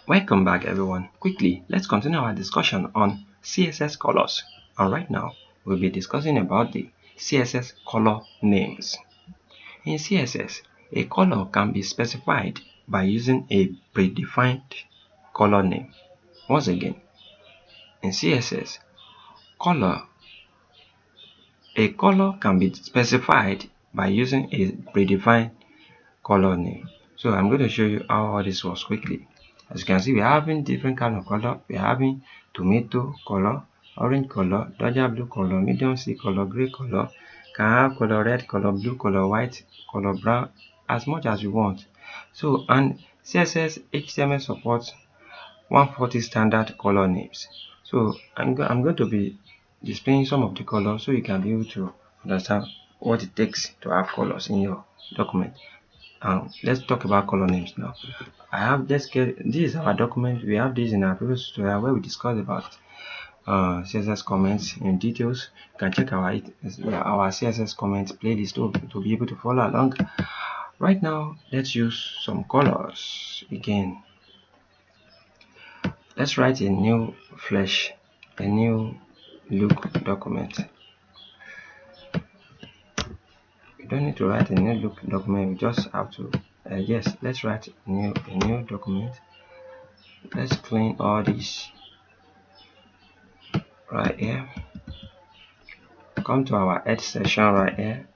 Welcome back everyone. Quickly, let's continue our discussion on CSS colors. And right now, we'll be discussing about the CSS color names. In CSS, a color can be specified by using a predefined color name. Once again, in CSS, a color can be specified by using a predefined color name. So I'm going to show you how all this works quickly. As you can see, we're having different kind of color. We're having tomato color, orange color, dodger blue color, medium sea color, gray color, can have color red color, blue color, white color, brown, as much as you want. So, and CSS HTML supports 140 standard color names. So I'm going to be displaying some of the colors so you can be able to understand what it takes to have colors in your document. Let's talk about color names now. This is our document. We have this in our previous tutorial where we discussed about CSS comments in details. You can check our CSS comments playlist to be able to follow along. Right now, let's use some colors again. Let's write a new look document. We don't need to write a new look document. We just have to let's write a new document. Let's clean all this right here. Come to our edge section right here.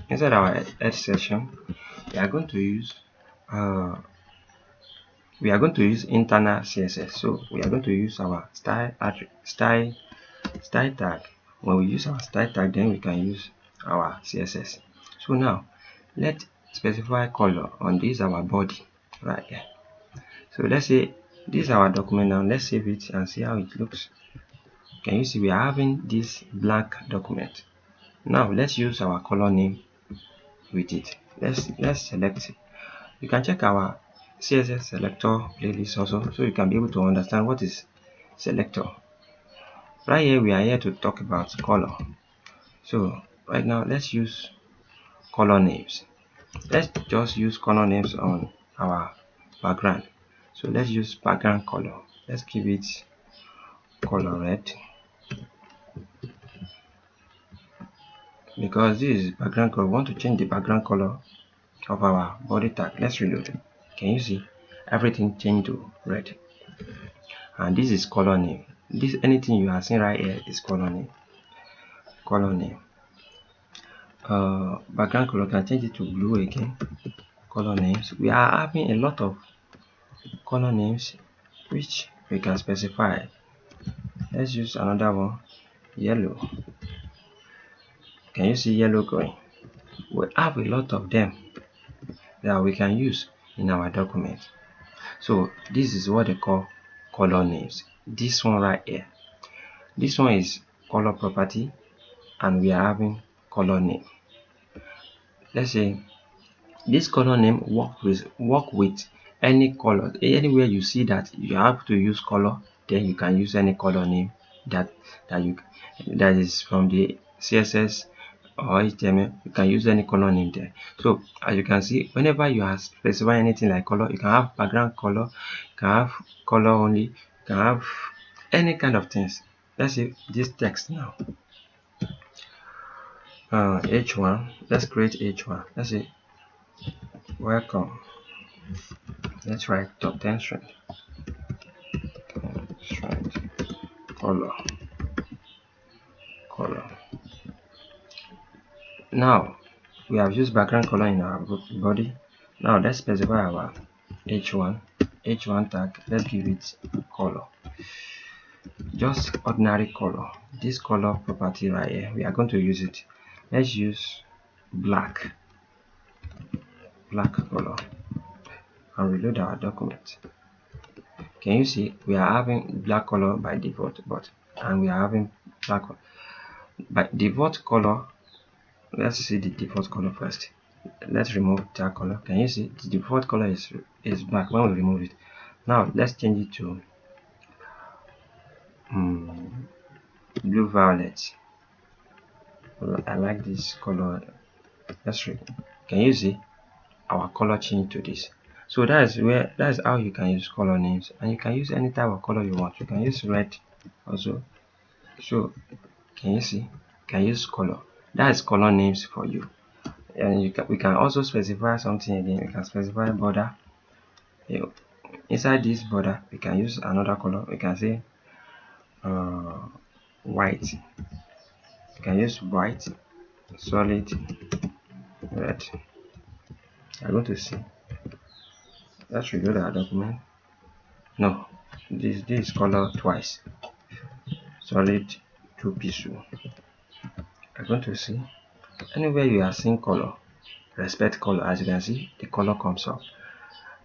Inside our edge section, we are going to use internal CSS. So we are going to use our style tag. When we use our style tag, then we can use our CSS. So now let's specify color on this our body right here. So let's say this is our document now. Let's save it and see how it looks. Can you see we are having this blank document? Now let's use our color name with it. Let's select it. You can check our CSS selector playlist also, so you can be able to understand what is selector. Right here we are here to talk about color. So right now let's use color names. Let's just use color names on our background. So let's use background color. Let's give it color red, because this is background color. We want to change the background color of our body tag. Let's reload it. Can you see everything changed to red? And this is color name. This anything you are seeing right here is color name. Background color, can change it to blue again. Color names, we are having a lot of color names which we can specify. Let's use another one, yellow. Can you see yellow going? We have a lot of them that we can use in our document. So this is what they call color names. This one right here, this one is color property, and we are having color name. Let's say this color name work with any color. Anywhere you see that you have to use color, then you can use any color name that is from the CSS or HTML. You can use any color name there. So as you can see, whenever you are specifying anything like color, you can have background color, you can have color only, you can have any kind of things. Let's say this text now, h1. Let's create h1. Let's say welcome. Let's write top 10 strength. Color. Now we have used background color in our body. Now let's specify our h1 tag. Let's give it color, just ordinary color. This color property right here, we are going to use it. Let's use black color and reload our document. Can you see we are having black color by default, and we are having black by default color. Let's see the default color first. Let's remove that color. Can you see the default color is black when we remove it? Now let's change it to blue violet. I like this color. Can you see our color change to this? So that's how you can use color names, and you can use any type of color you want. You can use red also. So can you see? You can use color. That is color names for you. And we can also specify something again. We can specify border. Inside this border, we can use another color. We can say white. You can use white, solid, red. I'm going to see. Let's reload our document. No, this color twice. Solid, two pixel. I'm going to see. Anywhere you are seeing color, respect color. As you can see, the color comes up.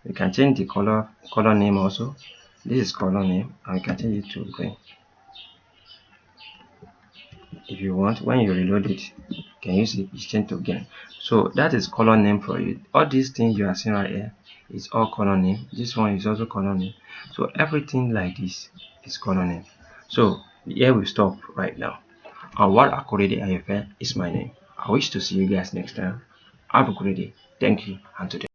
We can change the color name also. This is color name, and we can change it to green. If you want, when you reload it, you can use it, it's changed to green. So that is color name for you. All these things you are seeing right here is all color name. This one is also color name. So everything like this is color name. So here we stop right now. Anwar Akorede ayofe is my name. I wish to see you guys next time. Have a great day. Thank you, and today.